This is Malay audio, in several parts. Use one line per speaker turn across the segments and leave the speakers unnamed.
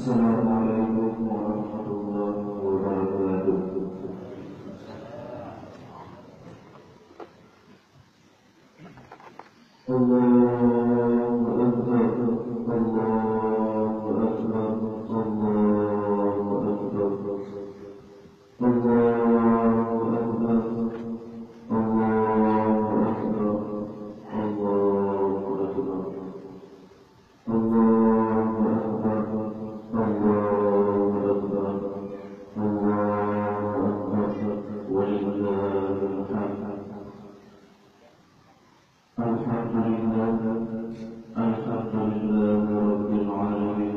Assalamualaikum warahmatullahi wabarakatuh. Allahu Akbar, Allahu Akbar, Allahu Akbar, Allahu Akbar, Allahu Akbar, Allahu Akbar, Allahu Akbar, Allahu Akbar, Allahu Akbar, walillahil hamd. Alhamdulillah, alhamdulillah rabbil alamin.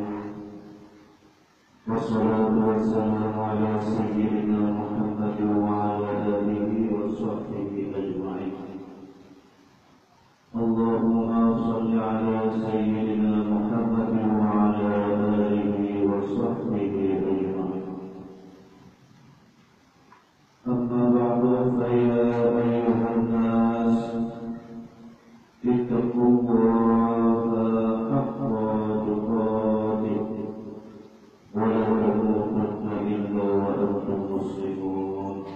Wassalatu wassalamu ala sayyidina Muhammad wa ala alihi wa sahbihi ajma'in. Allahumma shalli ala sayyidina Muhammad wa ala alihi wa sahbihi ajma'in. Amma ba'du, fa ya ayyuhan nas, ittaqullaha haqqa tuqatih wa la tamutunna illa wa antum muslimun.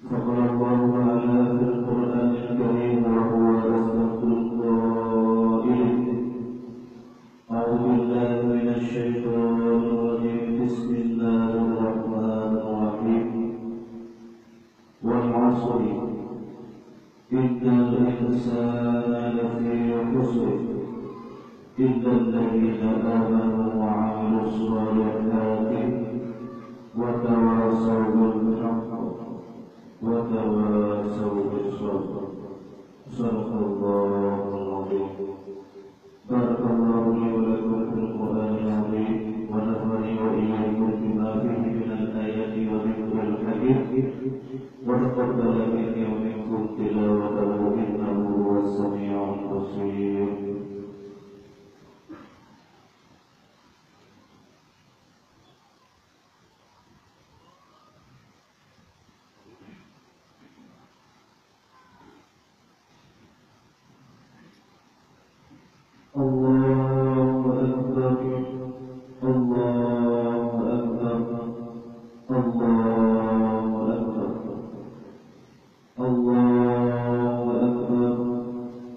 Faqala Allahu ta'ala fil Qur'anil Karim wa huwa asdaqul qailin. A'udzu billahi minasy syaithanir rajim. Bismillahir rahmanir rahim. Wal 'asri innal insana lafi khusr illa alladhina amanu wa 'amilus solihati wa tawasaw bil haqqi wa tawasaw bis sabr. Sadaqallahul 'azim. Barakallahu li wa lakum fil Qur'anil 'azim wa nafa'ani wa iyyakum bima fihi minal ayati wa dhikril hakim. وتقبل مني ومنكم تلاوته إنه هو السميع البصير. Allahu Akbar, Allahu Akbar, Allahu Akbar, Allahu Akbar,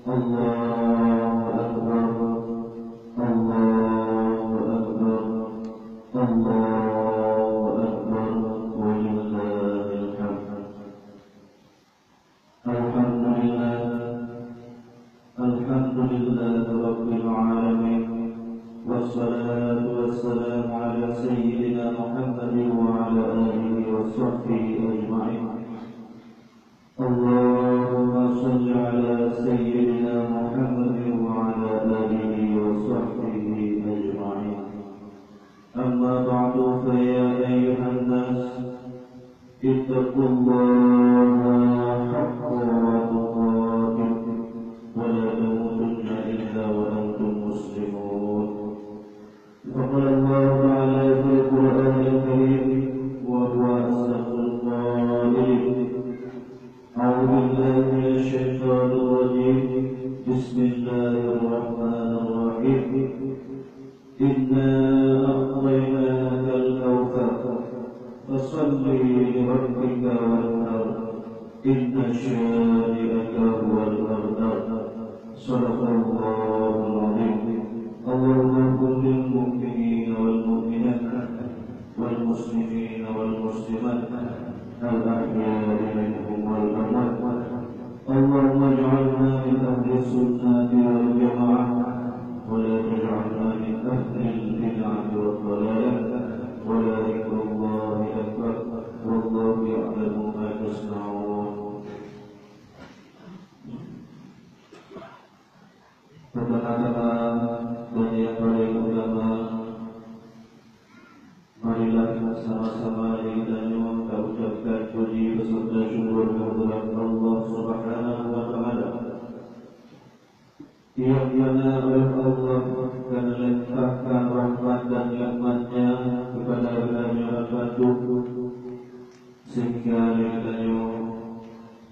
Allahu Akbar, Allahu Akbar, Allahu Akbar, walillahil hamd. Alhamdulillah, alhamdulillah rabbil alamin. Wassalatu wassalamu ala sayyidina Muhammad wa ala alihi wa sahbihi ajma'in. Allahumma shalli ala sayyidina Muhammad wa ala alihi wa sahbihi ajma'in. Amma ba'du, fa ya ayyuhan nas, ittaqullaha haqqa tuqatih wa la tamutunna illa wa antum muslimun. Faqala Allah ta'ala fil Qur'anil Karim wa huwa asdaqul qailin. أعوذ بالله من الشيطان الرجيم. بسم الله الرحمن الرحيم. إنا أعطيناك الكوثر فصل لربك وانحر إن شانئك هو الأبتر. صدق الله العظيم. اللهم كن للمؤمنين والمؤمنات والمسلمين والمسلمات الأحياء منهم والأموات. اللهم اجعلنا من أهل السنة والجماعة ولا تجعلنا من أهل البدعة والضلالة. ولا ذكر الله أكبر والله يعلم ما تصنعون. Pertama-tama dan yang paling utama, marilah sama-sama kita ucapkan puji beserta syukur kehadirat Allah Subhanahu wa Ta'ala, yang mana oleh Allah akan melimpahkan rahmat dan nikmat-Nya kepada kita Bandung, sehingga kita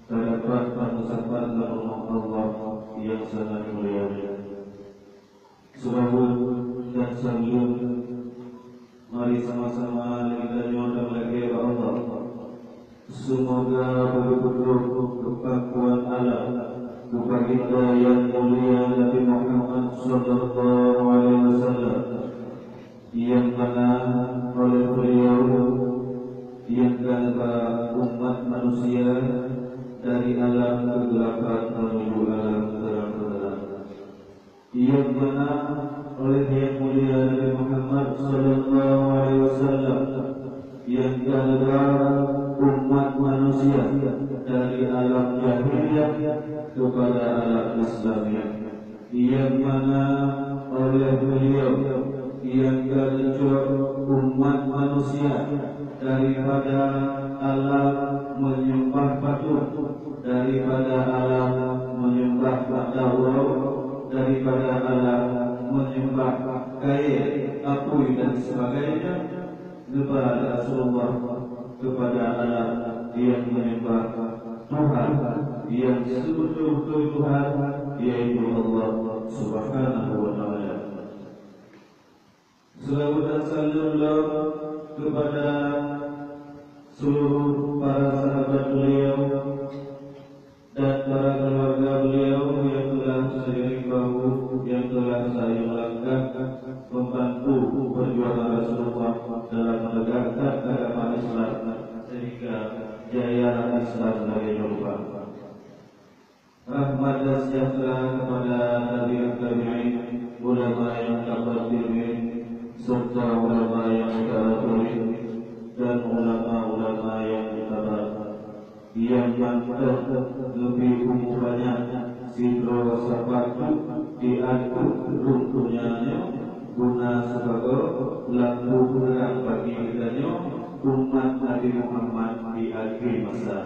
terdapat pengucapan Allah yang sangat mulia. Salawat dan salam sama-sama kita nyatakan lagi ya Allah. Semoga berbentuk kepangkuan Allah kepada kita yang mulia Nabi Muhammad sallallahu alaihi wasallam, yang mana oleh beliau diangkat umat manusia dari alam kegelapan menuju alam terang-terang, yang mana oleh yang mulia Nabi Muhammad sallallahu alaihi wasallam yang diangkat umat manusia dari alam jahiliyah kepada alam Islamiyah, yang mana oleh beliau yang diangkat umat manusia daripada alam menyembah patung, daripada alam menyembah Allah, daripada alam menyembah kain, apui dan sebagainya, kepada Rasulullah, kepada alam yang menyembah Tuhan yang sebetul-betul Tuhan, yaitu Allah Subhanahu wa ta'ala. Selawat dan salam kepada seluruh para sahabat beliau dan para keluarga beliau yang telah seiring bahu, yang telah saling melangkah membantu perjuangan Rasulullah dalam menegakkan agama Islam sehingga jaya Islam dari Eropa. Rahmat dan sejahtera kepada Nabi Tabi'in, ulama yang tabatilin, serta ulama yang muta'aturin, dan ulama-ulama yang ditabar, yang lebih umumnya sidro sapatu diatur runtuhnya guna sebagai lampu terang bagi kitanya umat Nabi Muhammad di akhir masa.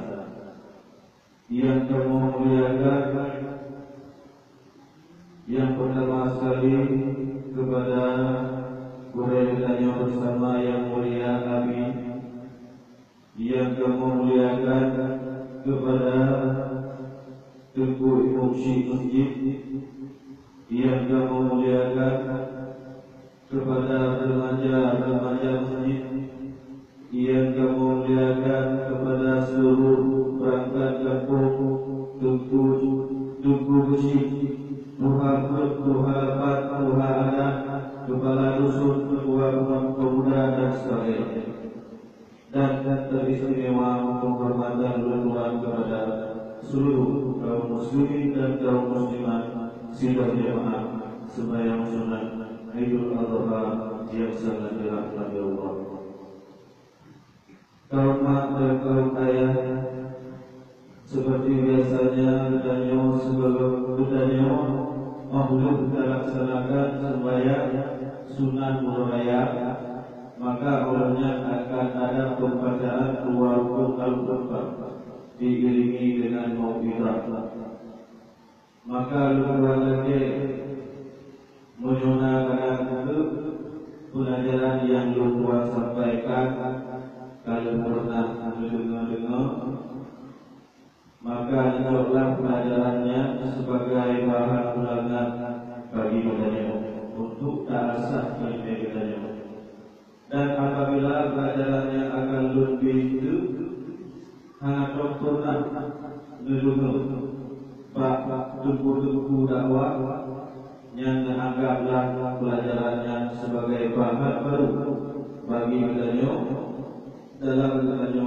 Yang kamu muliakan, yang pertama sekali kepada Kuraitannya bersama yang mulia kami, yang kamu muliakan kepada Tengku Imam Syekh Masjid, yang kamu muliakan kepada remaja-remaja masjid, yang kamu muliakan kepada seluruh perangkat kampung Tengku Masjid, Tuhan Lepat, Tuhan Anak, kepala dusun, ketua rumah pemuda dan sebagainya. Dan teristimewa penghormatan luar kepada seluruh kaum muslimin dan kaum muslimat sidang jamaah sembahyang sunat Idul Adha yang sangat dirahmati Allah. Kaum mak dan kaum ayah, seperti biasanya bertanya sebelum bertanya maulid kita laksanakan sembahyang sunat raya, maka olehnya akan ada pembacaan Al-Qur'an diiringi dengan mau'izah. Maka luar lagi menyunakan itu pelajaran yang luar sampaikan. Kalau pernah mendengar, maka ingatlah pelajarannya sebagai bahan ulangan bagi kita untuk tak asah bagi kita. Dan apabila pelajarannya akan lebih itu, hanya pernah mendengar bab tubuh dakwah yang menganggaplah pelajarannya sebagai bahan baru bagi kita dalam kita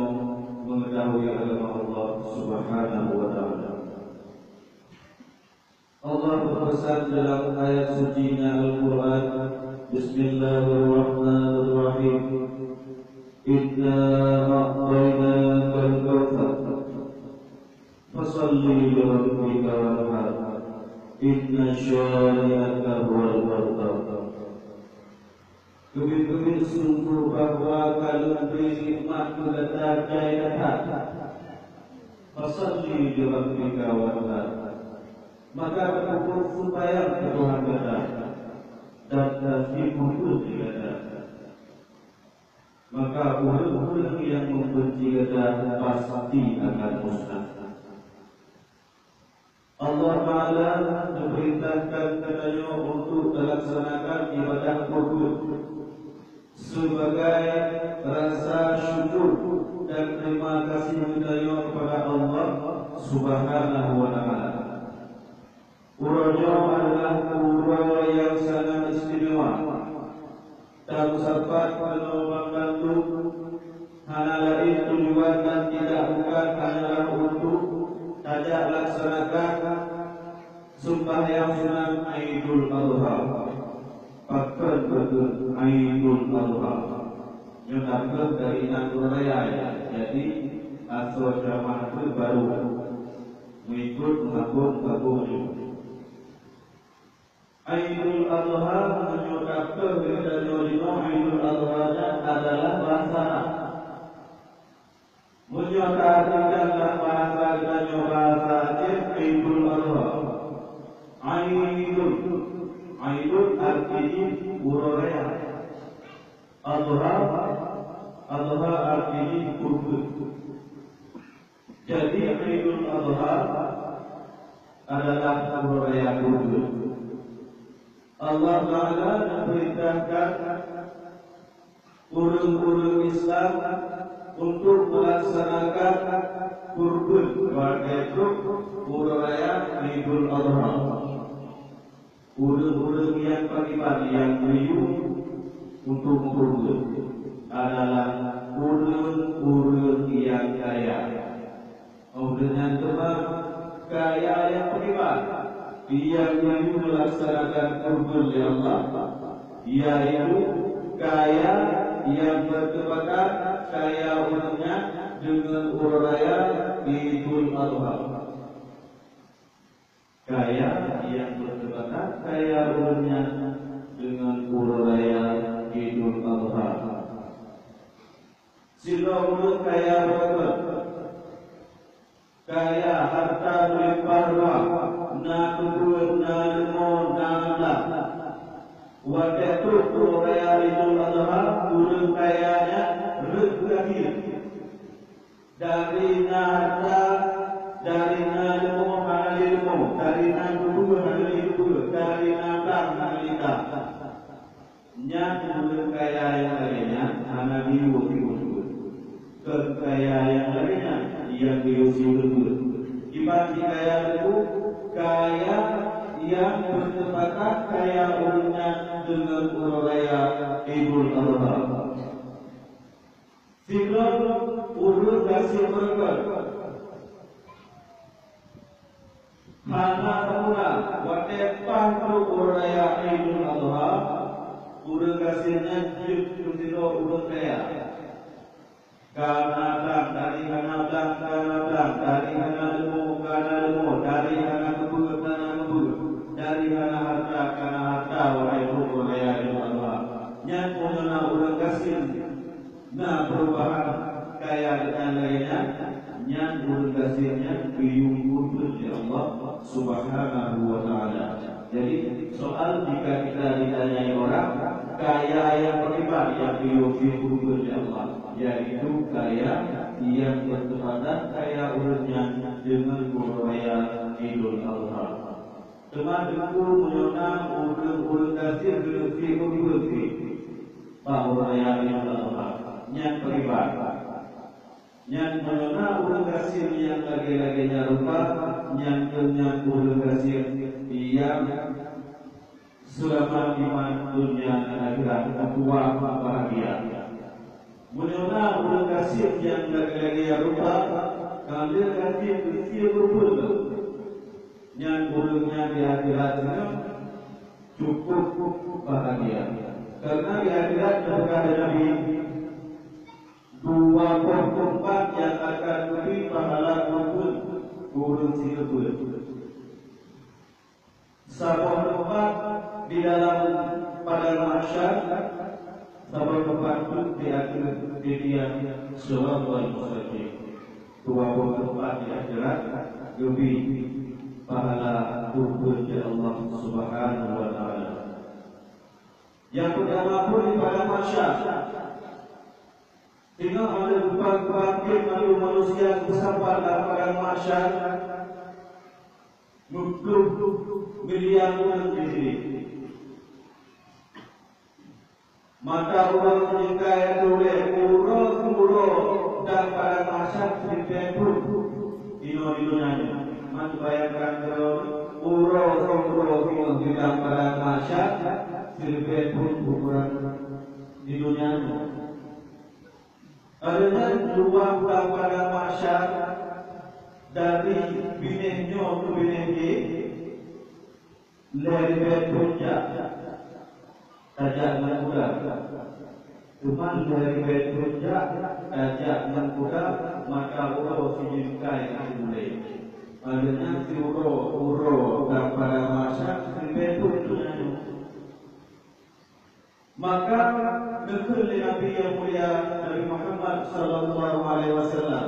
mengetahui agama Allah Subhanahu wa ta'ala. Allah berpesan dalam ayat sucinya Al-Quran, Bismillahirrahmanirrahim, Inna a'tainaka al-kawthar fasalli li rabbika wanhar inna syani'aka huwal abtar. Demi-demi sungguh bahwa kalau beri nikmat kepada jaya datang, fasalli li rabbika wanhar, maka berkumpul supaya Tuhan datang dan terhibur kita. Maka orang-orang yang membenci kita pasti akan musnah. Allah Ta'ala memerintahkan katanya untuk melaksanakan ibadah kubur sebagai rasa syukur dan terima kasih menerima kepada Allah Subhanahu wa Ta'ala. Urojo adalah urojo yang sangat istimewa. Tak sempat membantu hanya lain tujuan dan tidak bukan hanyalah untuk tajak laksanakan sumpah yang sunat Aidul Adha. Pakai betul Aidul Adha. Nyatakan dari Nabi Raya. Jadi asal jamaah itu baru mengikut mengagung Aidul Adha menyatakan dari Aidul Adha adalah bahasa Arab. Menyatakan bahasa dan bahasa Aidul Adha. Aidul artinya uraya. Adha artinya kurban. Jadi Aidul Adha adalah uraya kurban. Allah Ta'ala memerintahkan orang-orang Islam untuk melaksanakan kurban, yaitu uraya Aidul Adha. Orang-orang yang beriman yang beriman untuk kurban adalah orang-orang yang kaya. Orang yang kaya yang beriman, dia yang melaksanakan kurban ya Allah, yaitu kaya yang bertepatan kaya orangnya dengan uraya Idul Adha. Kaya yang bertepatan kaya orangnya dengan uraya Idul Adha. Sila orang kaya berapa? Kaya harta melimpah ruah, na kubur, na lemon, na lah. Waktu itu uraya Idul Adha, orang kayanya rezeki dari na harta, dari na lemon, na lemon, dari na kubur, na kubur, dari na lah, na lita. Nya orang kaya yang lainnya, anak biru. Kekayaan yang lainnya yang diusul dibagi kaya itu kaya yang bertepatan kaya orangnya dengan uraya Idul Adha. Sehingga urut kasih berkat mana pula watepah uraya Idul Adha urut kasihnya justru urut kaya. Karena dari mana dari mana lemu, dari mana kebun, dari mana harta, wahai raya Idul Adha. Yang mengenal orang kasih, nah perubahan kaya dengan lainnya, yang orang kasihnya biung ya Allah Subhanahu wa Ta'ala. Jadi soal jika kita ditanyai orang kaya yang beriman yang biung ya Allah, yaitu kaya yang bertepatan kaya urutnya dengan uraya Idul Adha. Teman-temanku menyonang urut kasih berfi uraya Idul Adha yang beriman, yang menyonang urut kasih yang lagi-lagi nyarupa, yang kenyang urut kasih yang selama iman dunia dan akhirat tua bahagia. Menyona urut kasih yang lagi-lagi rupa, kalau kasih bersih berbulu, yang urutnya di akhiratnya cukup bahagia. Karena di akhirat berkata Nabi, 24 yang akan beri pahala urut si berbulu. Sebuah tempat di dalam padang mahsyar, sebuah tempat di akhirat dunia sallallahu alaihi. 20 tempat di akhirat lebih pahala kurban Allah Subhanahu wa Ta'ala. Yang pertama pun di padang mahsyar, tinggal ada bangkit manusia bersama dalam padang mahsyar. Miliar orang di sini. maka orang menjengkai oleh urus dan pada masyarakat di Pepun Indonesia. Maka bayangkan kalau urus dan pada masyarakat di Pepun di dunia. Adanya dua pada masyarakat dari binehnya ke binehnya dari puncak tajak dan kuda. Cuma dari puncak tajak dan kuda maka uro sejengkai mulai. Adanya si uro dan pada masa Pepun. Maka negeri Nabi yang mulia Nabi Muhammad sallallahu alaihi wasallam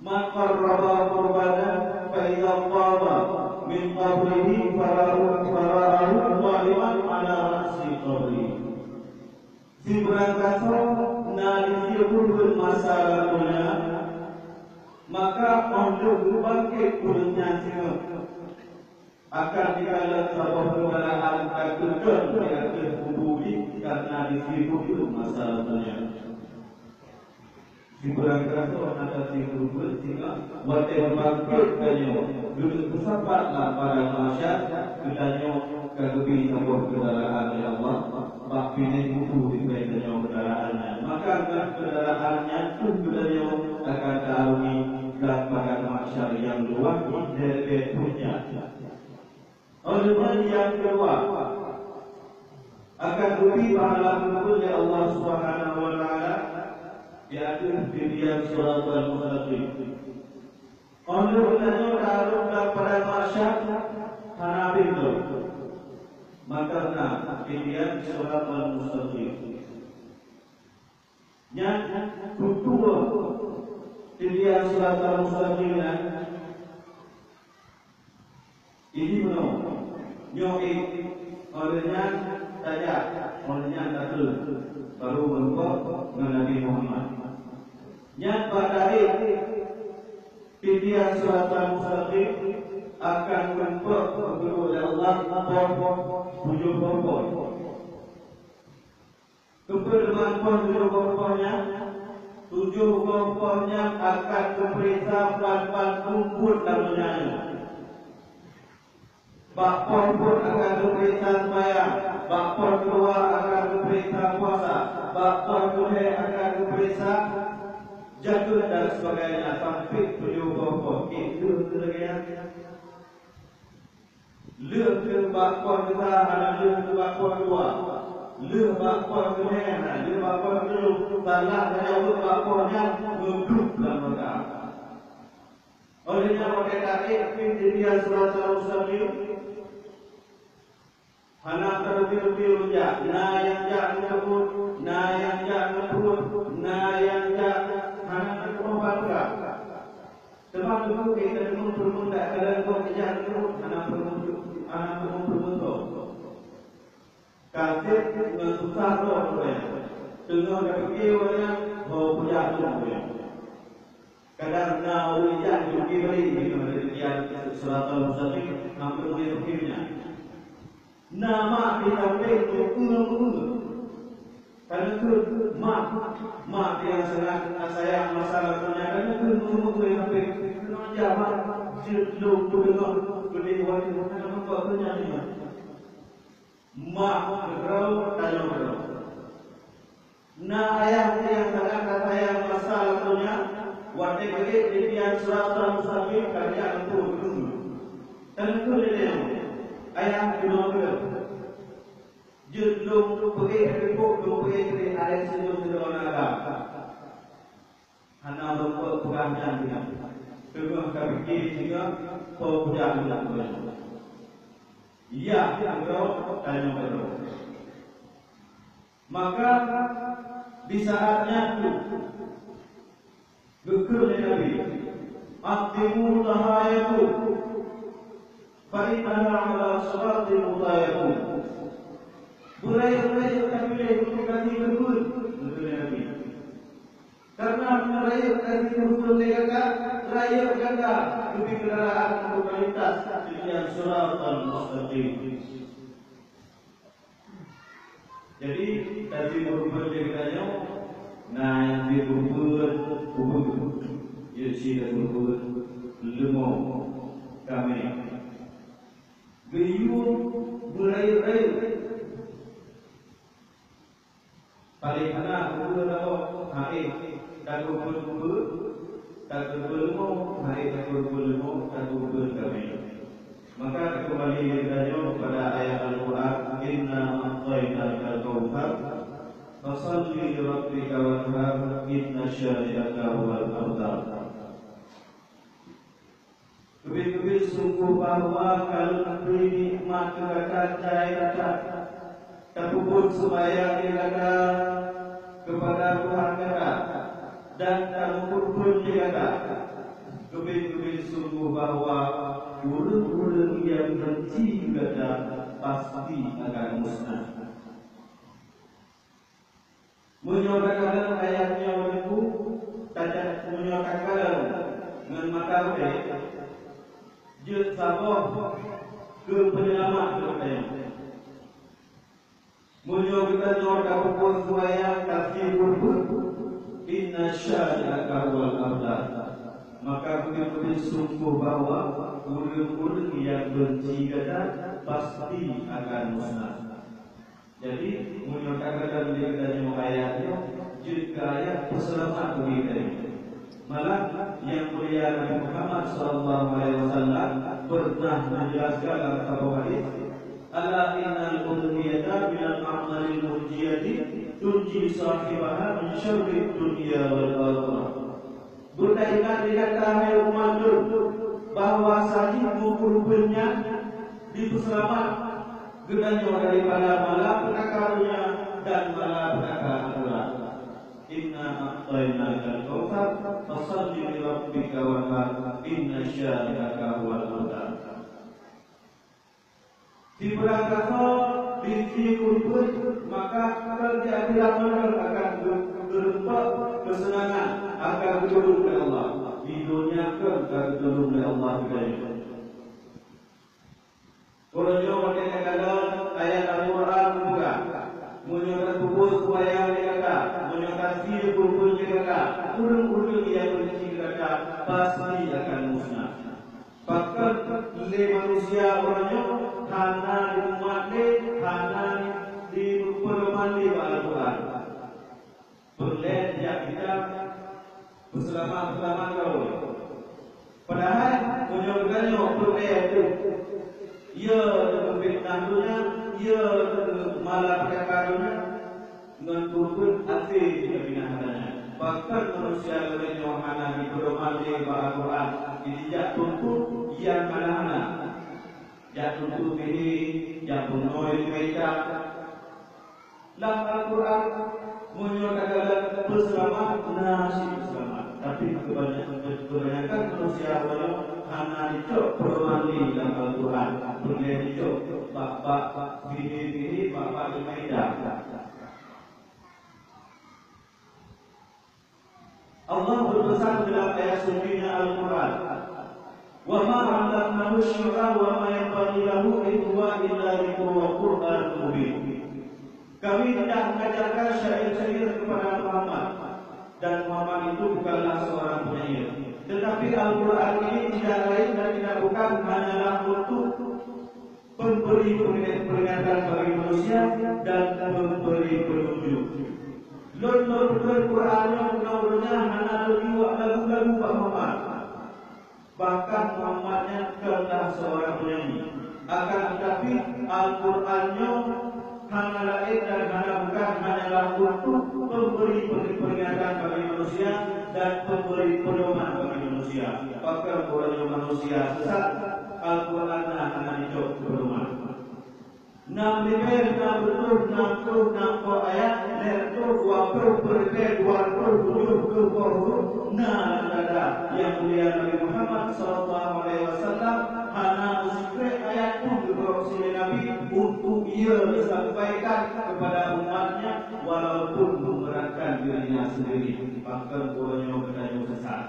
maka qarraba qurbanan fa idza qama min qabrihi fara'ahu qaiman ala ra'si qabri. Si berangkaso nalisi pun masalahnya maka untuk bangkit kulitnya sini akan dikala sabab perbuatan terkejut di akhir kuburi karena disibuk itu masalahnya. Si berangkat ada si kubur sehingga wadah bangkit kanyo duduk bersabaklah pada masyarakat kedanyo kegebi sabab kendaraan ya Allah bak pilih buku di kanyo kendaraannya maka kendaraannya pun kedanyo akan karuni dan pada masyarakat yang luar dari punya. Oleh yang kedua akan lebih pahala oleh Allah Subhanahu wa taala yaitu pilihan surat al-Mustaqim. Oleh taruh pada masyarakat Hanafi itu maka pilihan surat al-Mustaqim. Yang kedua pilihan surat al-Mustaqim ini benar. Nyoi olehnya saja, olehnya satu baru berbuat dengan Nabi Muhammad. Yang pada pilihan surat al-Mustaqim akan berbuat oleh Allah tujuh pokok. Keperluan tujuh pokoknya akan diperiksa pan rumput namanya. Bakpon pun akan diperintah sembahyang, bakpon kedua akan diperintah puasa, bakpon kedua akan diperintah jatuh dan sebagainya sampai tujuh pokok. Itu sebagainya. Leh ke bakpon kita ada leh ke bakpon kedua, leh bakpon kedua ada leh bakpon kedua. Salah dan jauh bakponnya ngeduk dalam mereka. Olehnya pakai tarik pilihan surat al-Mustaqim. Anak terlebih rujak, na yang jak menyebut, na yang jak menyebut, na yang jak anak terlebih sebab itu kita perlu tak ada kau kerja menyebut anak perlu kasih susah tu dengan kaki orang mau punya tu kadang nak ujian juga beri dengan surat al-Mustaqim hampir menyerupinya. Nama kita itu karena itu mak yang sangat sayang masalahnya karena itu semua yang jawab jilid dengar beli wajib nama katanya ni mak berau tanya berau. Nah ayah yang sangat sayang masalahnya waktu bagi dia surat al-Mustaqim kerja untuk dulu dan itu dia ayah kedua judul pergi report pergi ada sesuatu naga hana berbuat pekerjaan dengan kaki juga pekerjaan iya kalau tanya betul maka di saatnya itu bekerja Nabi aktimu tahayaku Fa'i'ana ala suratil mutayakun Burai-burai akan pilih untuk kasih berbun karena meraih kasih berbun mereka raih ganda lebih kendaraan untuk melintas dengan surat al-Mustaqim Jadi tadi berubah ceritanya, nah yang dia berubah, ya sih dia berubah, lemah kami, gayung berai-berai, paling mana berubah apa, hari tak berubah, tak berubah, hari tak berubah, tak berubah kami. Maka kembali ceritanya pada ayat Al-Quran, Inna a'tainakal kautsar fasalli li rabbika wanhar inna syani'aka huwal abtar. Lebih-lebih sungguh bahawa kalau memberi nikmat kepada cahaya terkubur supaya dikata kepada Tuhan kata dan terkubur pun dikata lebih-lebih sungguh bahawa urut-urut yang benci kata pasti akan musnah. Menyorakan ayatnya itu tajak menyorakan dengan mata baik je sabah ke penyelamat katanya. Menyorakan pokok suaya kasih berbut inna syani'aka huwal abtar. Maka begitu sungguh bahawa urut-urut yang benci kata pasti akan musnah. Jadi menyatakan dia katanya ayatnya jika ayat perselamat begitu. Malah yang mulia Nabi Muhammad SAW pernah menjelaskan dalam satu hadis, ala innal udhiyata minal a'malil murjiyati tunji sahibaha min syarri dunya wal akhirah. Berkaitan dengan tahai umat bahawa saji rupanya diperselamat genanya daripada malapetakaranya dan malapetakaran. Inna a'tainakal kautsar fasalli li rabbika wanhar inna syani'aka huwal abtar. Di belakang di kurban maka terjadilah akan berubah kesenangan akan bertolong kepada Allah di dunia akan bertolong kepada Allah juga. Kalau jauh kita kata ayat Al-Quran juga menyatakan kubur supaya mereka menyatakan sih kubur mereka urut-urut yang benci mereka pasti akan musnah. Bahkan le manusia orangnya hana di umatnya hana di permandi Al-Quran. Berlihat yang kita berselamat-selamat kau. Padahal menyatakannya berlihat itu. Ia berfitnahnya, ia malah perkaranya dengan turun hati tidak binahannya. Bahkan manusia lain yang hana di pedoman di Al-Quran dijak tuntut yang mana-mana, jak tuntut ini, jak bunuh mereka. Dalam Al-Quran menyatakan berselamat, nasib selamat. Tapi kebanyakan manusia banyak hana dicok permandi dalam Al-Quran. Boleh dicok bapak bini bapak Al-Maidah. Allah berpesan dalam ayat sucinya Al-Quran, wa ma 'allamnahu syira wa ma yanbaghi lahu illa dzikrun wa Qur'anun mubin. Kami tidak mengajarkan syair-syair kepada Muhammad, dan Muhammad itu bukanlah seorang penyair. Tetapi Al-Quran ini tidak lain dan tidak bukan hanyalah untuk memberi peringatan bagi manusia dan memberi petunjuk. Lord Qurannya menurutnya hanya lebih lagu-lagu Pak Muhammad. Bahkan Muhammadnya adalah seorang penyanyi. Akan tetapi Al-Qurannya hanya lain dan hanya bukan hanyalah untuk memberi peringatan bagi manusia dan memberi pedoman bagi manusia. Bahkan orang manusia sesat, Al-Quran hanya dicoba pedoman. 6 level, 6 betul, 60 ayat, lerto 20 perke 27 nah ada yang mulia Nabi Muhammad sallallahu alaihi wasallam hana usikre ayat pun diproduksi Nabi untuk ia disampaikan kepada umatnya walaupun memberatkan dirinya sendiri. Bahkan orangnya bertanya sesat.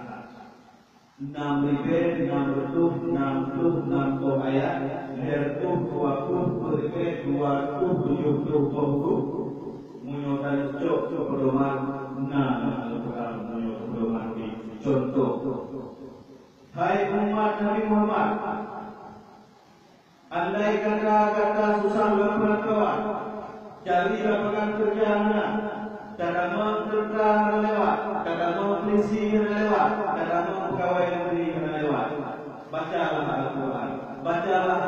6 level, 60 ayat, lerto 20 perke 27 dan cok pedoman Al-Quran pedoman di contoh. Hai umat Nabi Muhammad, andai kata susah berpengetahuan, cari lapangan kerja anak, kadang tentara lewat, kadang polisi lewat, kadang pegawai negeri lewat. Bacalah Al-Quran, bacalah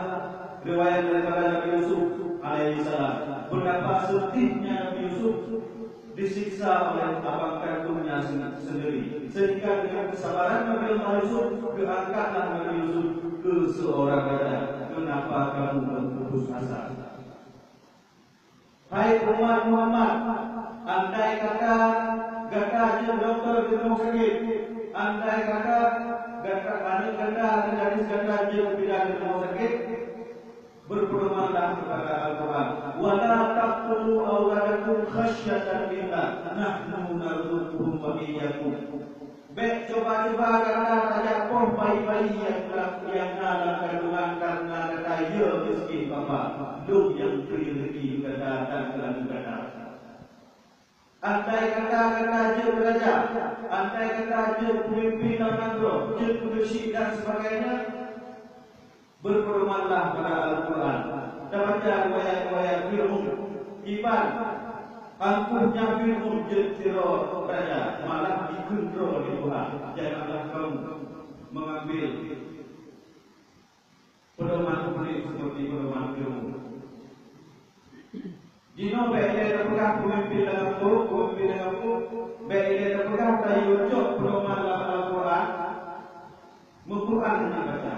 riwayat daripada Nabi Yusuf alaihissalam. Betapa sedihnya Nabi Yusuf disiksa oleh abang kandungnya sendiri, sehingga dengan kesabaran Nabi Yusuf diangkatlah Nabi Yusuf ke seorang raja. Kenapa kamu berputus asa? Hai umat Muhammad, andai kata gata dokter di rumah sakit, andai kata anak gata gadis gata bidan di rumah sakit, berpedomanlah kepada Al-Quran. Wala taqtulu awladakum khasyatan lillah, nahnu narzuquhum wa iyyakum. Baik, coba-coba kata saja poh bayi-bayi yang dalam kandungan karena kata ya miskin bapa, duk yang rezeki kata dan kelak kata. Andai kata je belajar, andai kata je pemimpin dan mandro, je pengesik dan sebagainya, berpedomanlah pada Al-Quran. Dan baca riwayat Fir'aun, Iban, angkuhnya Fir'aun jentiro raja, malah dikontrol oleh Tuhan. Janganlah kamu mengambil pedoman publik seperti pedoman Fir'aun. Jino baik dia terpegang pemimpin dalam pemimpin dalam baik dia terpegang dari ucap pedoman dalam Al-Quran, Al-Quran dibaca.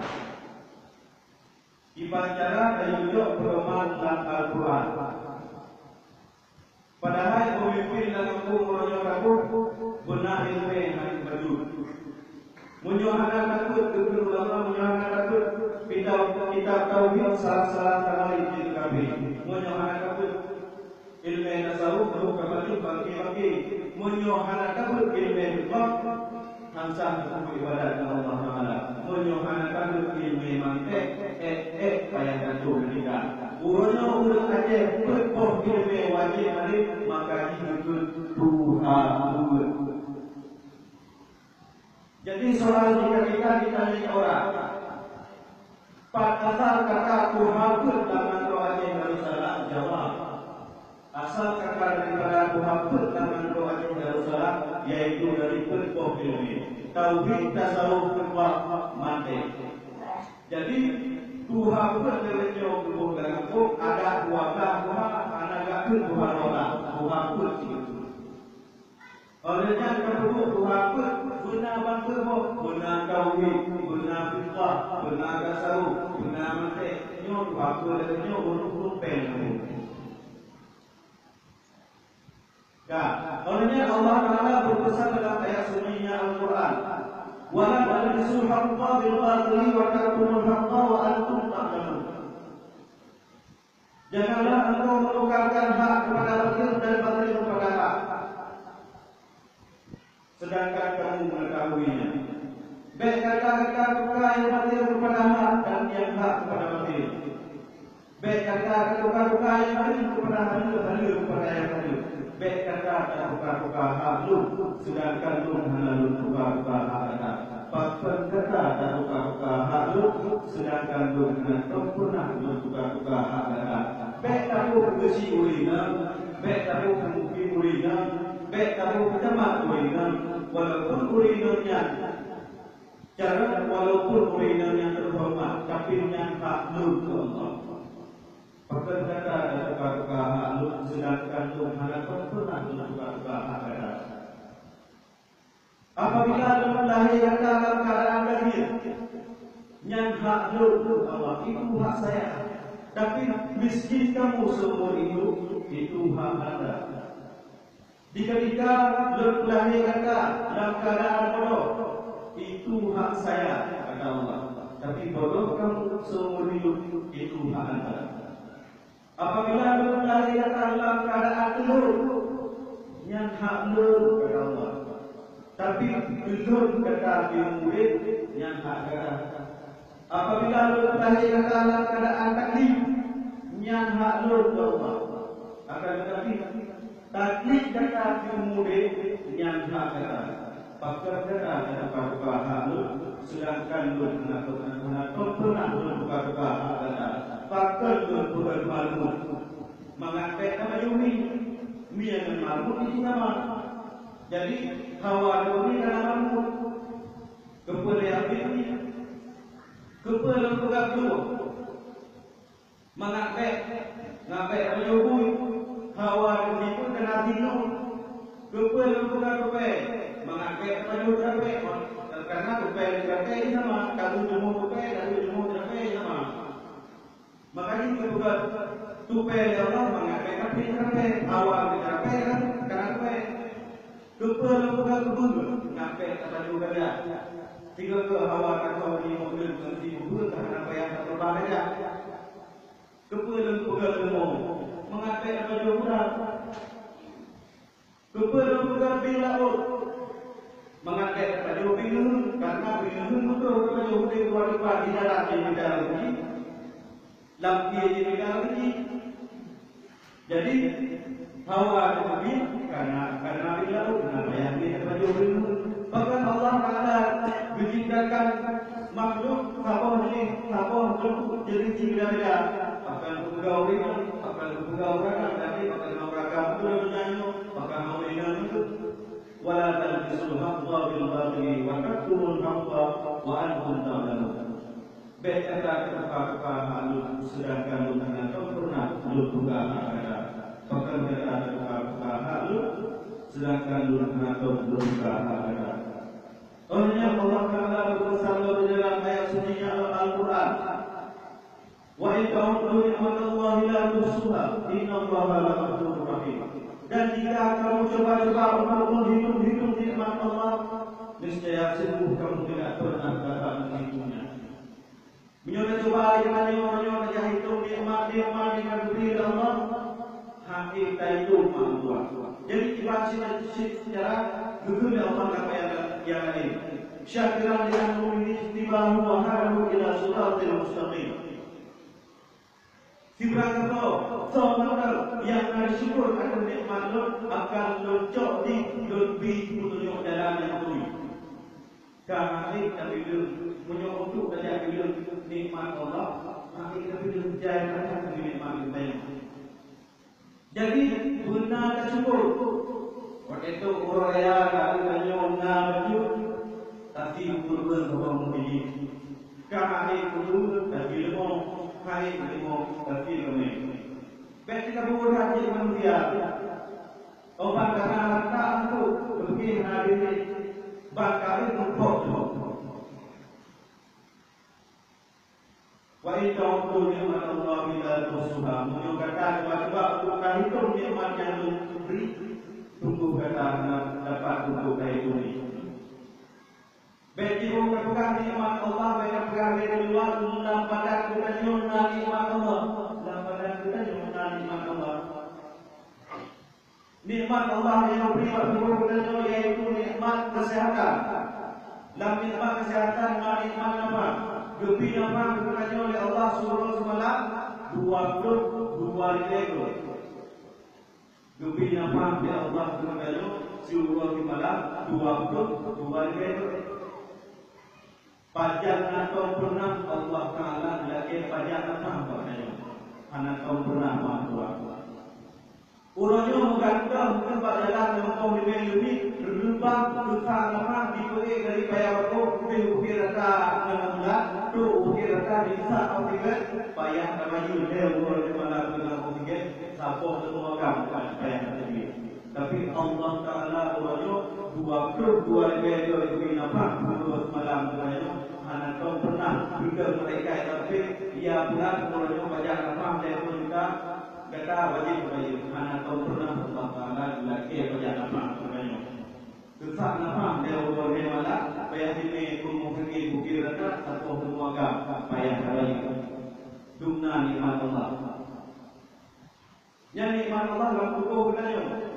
Dibacalah dari ucap pedoman dalam Al-Quran. Padahal pemimpin dalam menyoh takut benar ilmu yang baju. Menyohana takut ulama menyohana takut kita tauhid salah-salah kali di kami. Menyohana takut ilmu tasawuf baru kembali bagi menyohana takut ilmu Allah hansah ibadat Allah Taala. Menyohana takut ilmu mantek payah kacau nikah. Urano urang aja berpoh ilmu wajib balik maka hidup Tuhan. Jadi soal jika kita ditanya orang, Pak asal kata Tuhan dalam doa Yerusalem jawab. Asal kata daripada Tuhan dalam doa Yerusalem yaitu dari berpoh ilmu. Tauhid tasawuf kuat mati. Jadi Tuhan berlejo kubur dalam ada wabah Tuhan anak Tuhan orang Tuhan itu. Olehnya perlu Tuhan benar bangsa benar tauhid benar fiqh benar tasawuf benar mati nyo Tuhan berlejo urut pen. Olehnya Allah Taala berpesan dalam ayat sunnahnya Al-Quran. Wala talbisul haqqa bil batili wa taktumul haqqa wa antum ta'lamun. Janganlah engkau menukarkan hak kepada batil dan batil kepada hak, sedangkan kamu mengetahuinya. Baik kata-kata yang batil kepada hak dan yang hak kepada batil. Baik kata-kata yang batil kepada halal kepada yang halal. Baik kata buka halus, sedangkan lu halus buka hak. Pasal kata buka halus, sedangkan lu pernah buka hak. Baik kamu berisi urina, baik kamu mungkin urina, baik kamu berjamak urina, walaupun urinanya cara walaupun urinanya terhormat, tapi yang hak lu ke Allah. Pasal kata buka halus, sedangkan lu pernah buka hak. Apabila dalam lahir dalam keadaan lahir, yang hak lu Allah itu hak saya. Tapi miskin kamu seumur hidup itu hak anda. Jika lahir dalam keadaan bodoh, itu hak saya kata Allah. Tapi bodoh kamu seumur hidup itu hak anda. Apabila lahir dalam keadaan telur, yang hak lu kata Allah. Tapi belum kata murid yang hak kata. Apabila lahir dalam keadaan taklif, yang hak lu Allah. Akan tetapi
taklid kata kemudian nyangka kata pakar kata buka halu sedangkan lu anak pernah buka kata pakar bukan malu mengakai nama Yumi Mia dan malu itu nama jadi hawa Yumi dan malu kepada yang ini kepada buka dulu mengakai nama Yumi hawa Yumi pun kena tino kepada buka mengakai baju drape karena drape drape ini sama kalau jemu drape sama makanya juga tupe Allah mengakai drape awal drape kan karena drape tupe bukan kubur ngapai baju gaya tiga ke awal kau ni mobil nanti kubur karena apa yang terbang aja tupe bukan kubur mengakai baju murah tupe bukan bilau mengakai baju biru karena biru itu baju di luar di dalam ini lampi di dalam ini jadi hawa itu karena biru kenapa yang di baju biru bahkan Allah Taala menciptakan makhluk sabon jadi cipta bahkan pegawai tapi bahkan orang itu menyanyi bahkan orang itu ولا تلبسوا الحق بالباطل وتكتموا الحق وأنتم تعلمون. Betul kata halu sedangkan lu tangan pernah lu buka ada. Pekerjaan kata halu sedangkan lu tangan buka ada. Olehnya Allah Taala bersabda dalam ayat sucinya Al-Quran. Wa in ta'uddu ni'matallahi la tuhsuha innallaha laghafurur rahim. Dan jika kamu coba-coba untuk menghitung nikmat Allah, niscaya sungguh kamu tidak pernah dapat menghitungnya. Mencoba dengan mencoba hitung nikmat yang diberi Allah, hakikat itu mampu. Jadi dibaca secara betul Allah apa yang lain. Syakiran yang istibahu wa haru ila siratil mustaqim. Tiba-tiba seorang yang bersyukur akan nikmat Allah akan muncul di lebih petunjuk dalam yang ini. Karena kita bila menyokong untuk belajar bila nikmat Allah, kita bila berjaya akan nikmat kita. Jadi benar bersyukur. Waktu itu orang yang katanya benar bersyukur, tapi kurban orang ini. Karena itu tapi lemah. Hari ini mau tapi kami. Kita buat hati manusia. Obat karena tak itu begini hari ini. Bakal untuk wa ita'udhu ni'mat Allah bila tuhsuha. Menyatakan bahawa bukan itu nikmat yang diberi. Tunggu kata dapat tunggu kayak ini. Bagi orang pegang nikmat Allah, bagi pegang dari luar, dalam badan kita nyuna nikmat Allah, dalam badan kita nyuna nikmat Allah. Nikmat Allah yang beri waktu kita yaitu nikmat kesehatan. Dalam nikmat kesehatan, nikmat apa? Lebih apa diberikan oleh Allah Subhanahu Wa Taala 22 Lebih apa dia Allah Subhanahu Wa Taala 22 Pajak atau pernah Allah Taala lagi pajak apa katanya? Anak kau pernah mampu. Urangnya mungkin pada dalam kau lebih berlubang besar apa diberi dari bayar kau ukir rata enam tu ukir rata bisa kau tiga payah namanya dia urang di mana kau tiga sapok semua kamu payah tadi. Tapi Allah Taala urangnya 22 lebih apa menurut malam katanya. Anak kau pernah juga mereka tapi ia pula menurutnya baca apa dia pun juga kata wajib anak kau pernah bertambah lagi baca apa katanya. Susah apa dia boleh malah payah ini pergi bukit rata atau bermuaga payah lagi. Dumna nikmat Allah. Yang nikmat Allah dalam tubuh katanya.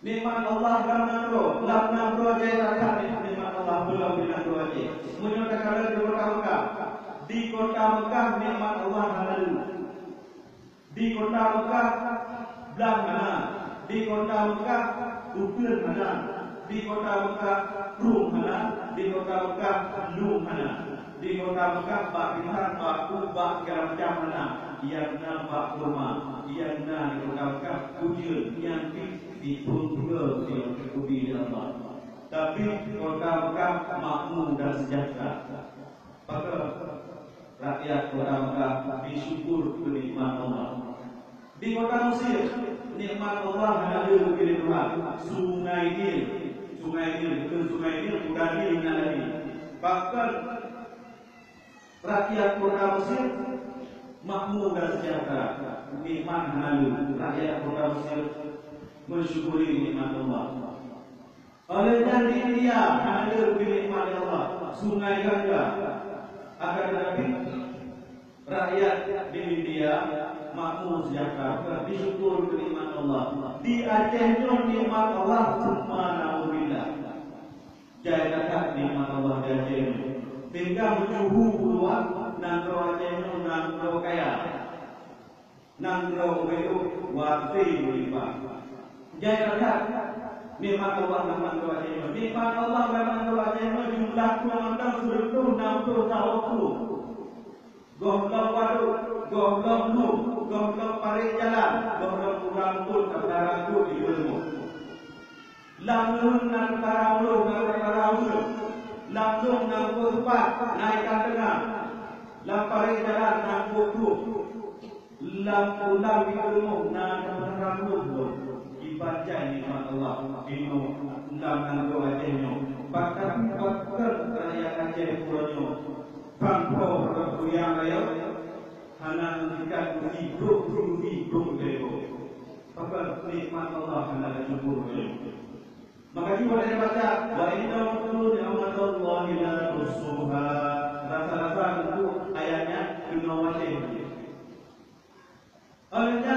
Nikmat Allah dalam nafsu, dalam nafsu aja tak nikmat Allah belum di nafsu aja. Menyatakan di kota Mekah, di kota Mekah nikmat Allah halal. Di kota Mekah belah mana? di kota Mekah ukur mana, di kota Mekah rum mana, di kota Mekah lum mana, di kota Mekah bak bintang, bak kubak segala macam mana, yang nampak rumah, yang di kota Mekah ujian yang di pura yang terkubi Allah. Tapi kota Mekah makmur dan sejahtera. Maka rakyat kota Mekah bersyukur kenikmatan Allah. Di kota Mesir, nikmat Allah ada di Tuhan. Sungai Nil, bukan Sungai Nil, bukan Nil lagi. Bahkan rakyat kota Mesir makmur dan sejahtera. Nikmat lalu rakyat kota Mesir bersyukuri nikmat Allah. Olehnya di India ada nikmat Allah, Sungai Gangga. Akan tetapi rakyat di India makmur sejahtera, bersyukur nikmat Allah. Di Aceh nikmat Allah subhanallah. Jangan nikmat Allah di Aceh. Tinggal menjuhu puluhan nangro Aceh nangro kaya, nangro itu wasi berlimpah. Jangan nikmat Allah memang doa jemaah. Nikmat Allah memang doa jemaah jumlah kuantan suruh 60 tahun. Goblok wadu, goblok lu, goblok paling jalan, goblok kurang pun antara tu di ilmu. Langsung antara lu, antara lu, langsung nampu tempat naikkan tengah. Lamparing jalan nampu tu, lampu lampu ilmu, antara lu. Dibaca nikmat Allah ino dalam doa jenyo bahkan raya Aceh puronyo pangko yang raya hana mengikat hidup lego bahkan nikmat Allah hana syukur maka juga dia baca wa inna mutlu ni'matallahi la tusuha rasa-rasa itu ayatnya inawati olehnya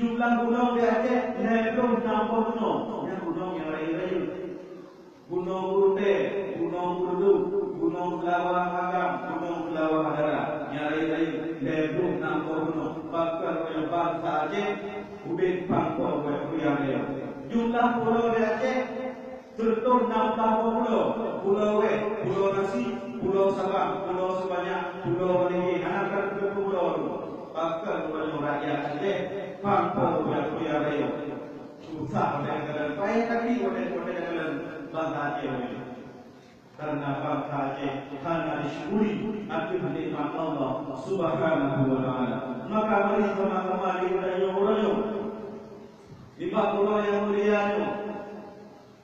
jumlah gunung di Aceh lebih 60 gunung. Yang gunung yang lain-lain. Gunung Burute, Gunung Burdu, Gunung Kelawar Agam, Gunung Kelawar Hadara. Yang lain-lain lebih 60 gunung. Bahkan oleh bangsa Aceh, ubin pangkor yang lain. Jumlah pulau di Aceh terhitung 60 pulau. Pulau Pulau Nasi, Pulau Sabang, Pulau Sebanyak, Pulau Maligi, anak-anak ke pulau itu. Bahkan oleh rakyat Aceh pangkor yang raya susah oleh jalan payah tapi oleh jalan bangsa Aceh karena bangsa Aceh hanya disyukuri akan nikmat Allah subhanahu wa ta'ala. Maka mari sama-sama dirayu-rayu di pulau yang mulia itu,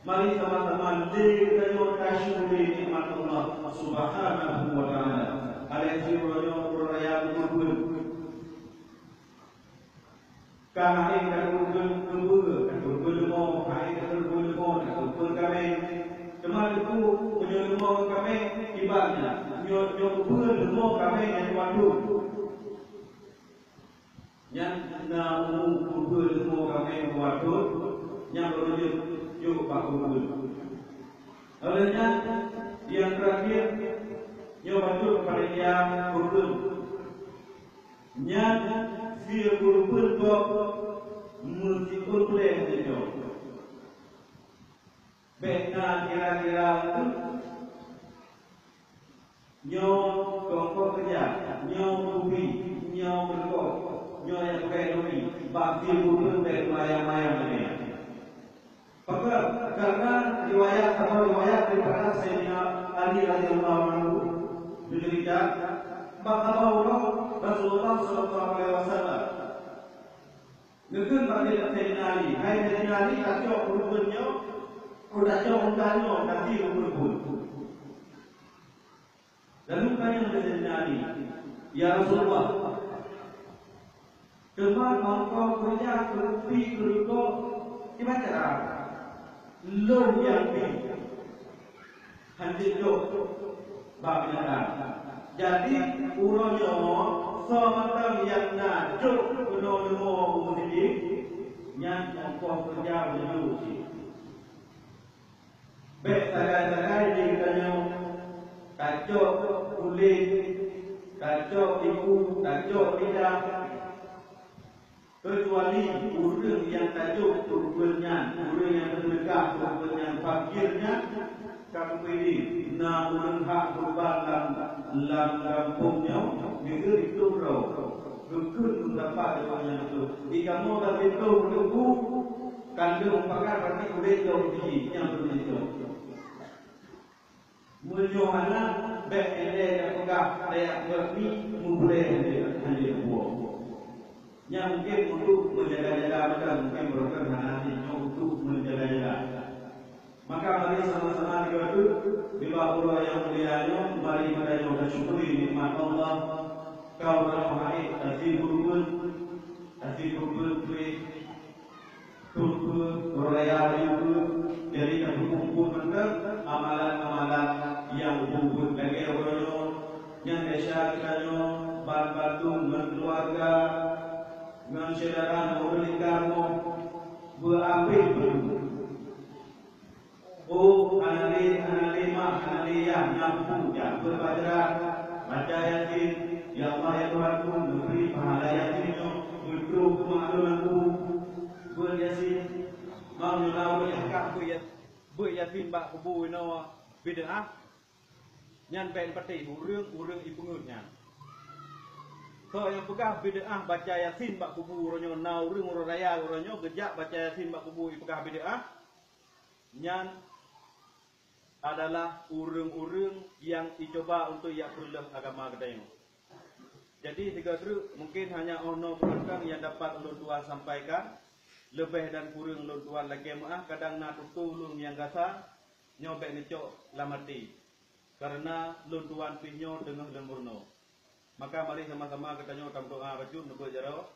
mari sama-sama dirayu syukuri nikmat Allah subhanahu wa ta'ala. Alaihi rayu karena ini kan berbulu, lemah, hari berbulu lemah, kami, cuma itu menyelumah kami ibaratnya, berbulu lemah kami yang waktu, yang namu berbulu lemah kami waktu, yang berujung juga berbulu. Olehnya yang terakhir, yang waktu kepada yang berbulu, yang dia berubah mesti boleh menjawab. Benar kira-kira itu nyom kongkong kerja, nyom ubi, nyom berkok, nyom yang pakai domi, bakti berubah dari mayang-mayang ini. Maka karena riwayat daripada Sayyidina Ali radhiyallahu anhu bercerita bahawa Rasulullah sallallahu alaihi wasallam ngegen bagi Sayyidina Ali, hai Sayyidina Ali kacau urunnya, kacau undangnya nanti urun. Lalu tanya kepada Sayyidina Ali, ya Rasulullah, cuma engkau punya kerupi keriko gimana cara? Lo yang bi, hanjir lo, baginda. Jadi urunnya semacam yang najuk penolong umumnya yang engkau kerja dulu sih. Baik sagai-sagai dia tanya kacau kulit, kacau ibu, kacau lidah. kecuali urang yang tajuk urangnya, urang yang terdegah urangnya fakirnya kami pilih na urang hak berban dalam kampungnya negeri itu bro gukun mendapat yang itu jika mau tapi itu menunggu kandung pakar berarti udah jauh di yang begitu menyohana baik ele pegah daya berni mulai hanya buah yang mungkin untuk menjaga-jaga mereka mungkin berkenaan untuk menjaga-jaga. Maka mari sama-sama di bawah Allah yang mulianya, mari kita bersyukuri nikmat Allah. Kau berdoa azizul turun beraya itu jadi terkumpul benar amalan-amalan yang kumpul lagi orang yang desa kita bantu keluarga dengan saudara memberi kamu berapik analia nyampu jak berbaca baca yasin ya Allah ya Tuhanku memberi pahala yasinnya berdoa kemaluanku beryasin mau nyulau beryakat beryasin bak kubu ino bid'ah nyan pen peti urang ipungutnya. So yang pegah bid'ah baca yasin bak kubu ronyo naurung ro raya ronyo gejak baca yasin bak kubu pegah bid'ah nyan adalah urang-urang yang dicoba untuk ia perlah agama kedai. Jadi tiga seru mungkin hanya ono perkara yang dapat ulun tuan sampaikan lebih dan kurang ulun tuan lagi maah kadang nak tulung yang gasa nyobek necok lamati karena ulun tuan pinyo dengan lemurno. Maka mari sama-sama kita nyotam doa baju nubu jaro.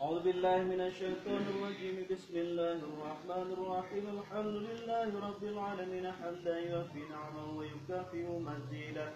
A'udzu billahi minasyaitonir rajim. Bismillahirrahmanirrahim. Alhamdulillahi rabbil alamin hamdan yuwaffi ni'amahu wa yukafi'u mazidah.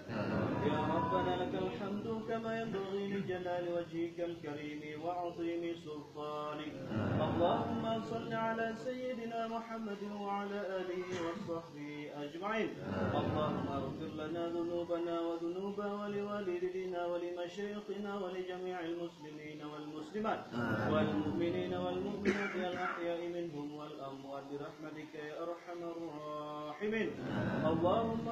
Ya rabbana lakal hamdu kama yanbaghi li jalali wajhikal karim wa 'azimi sultanik. Allahumma shalli ala sayyidina Muhammadin wa ala alihi wa sahbihi ajma'in. Allahumma ighfir lana dhunubana wa dhunuba wa liwalidina wa limashayikhina wa li jami'il muslimina wal muslimat. والمؤمنين والمؤمنات الأحياء منهم والأموات برحمتك يا أرحم الراحمين. اللهم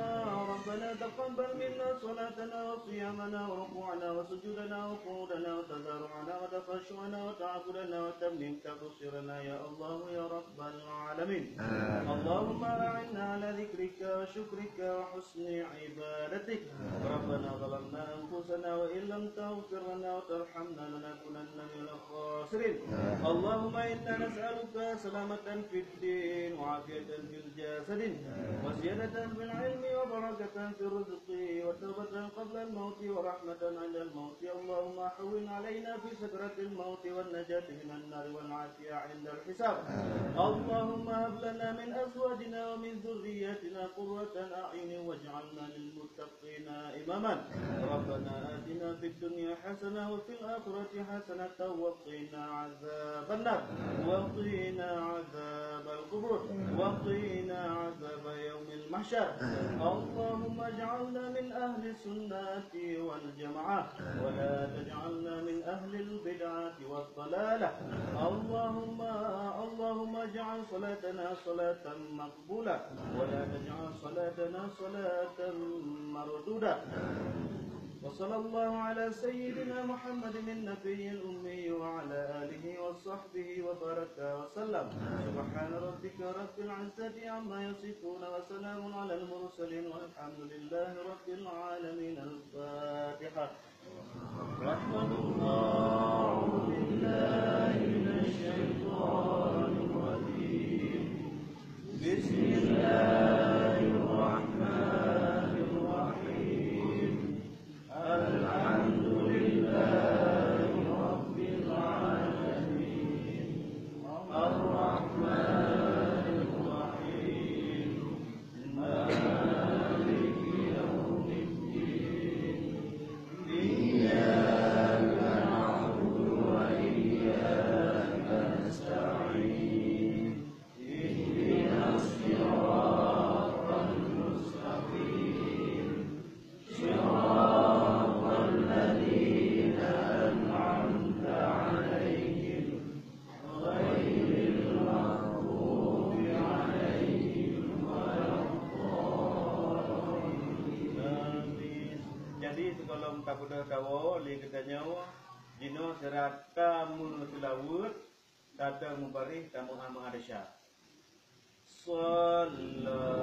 ربنا تقبل منا صلاتنا وصيامنا وركوعنا وسجودنا وقعودنا وتضرعنا وتخشعنا وتعبدنا وتمنين تقصيرنا يا الله يا رب العالمين. اللهم أعنا على ذكرك وشكرك وحسن عبادتك. ربنا ظلمنا أنفسنا وإن لم تغفر لنا وترحمنا لنكونن من الخاسرين. اللهم إنا نسألك سلامة في الدين وعافية في الجسد وزيادة في العلم وبركة في الرزق وتوبة قبل الموت ورحمة عند الموت. اللهم حول علينا في سكرة الموت والنجاة من النار والعافية عند الحساب. اللهم هب لنا من أزواجنا ومن ذرياتنا قرة أعين واجعلنا للمتقين إماما. ربنا آتنا في الدنيا حسنة وفي الآخرة حسنة وقنا عذاب النار وقنا عذاب القبور وقنا عذاب يوم المحشر. اللهم اجعلنا من أهل السنة والجماعة ولا تجعلنا من أهل البدعة والضلالة. اللهم اجعل صلاتنا صلاة مقبولة ولا تجعل صلاتنا صلاة مردودة. وصلى الله على سيدنا محمد النبي الأمي وعلى آله وصحبه وبارك وسلم. سبحان ربك رب العزة عما يصفون وسلام على المرسلين والحمد لله رب العالمين. الفاتحة. رحمة الله بالله من الشيطان الرجيم. بسم الله الرحمن الرحيم. الحمد لله رب العالمين. الرحمن الرحيم. مالك يوم الدين. إياك نعبد وإياك نستعين. اهدنا الصراط sekolom takuda kawo li katanya jino seraka musulawut tata mubarih tamu ama adasya sallallahu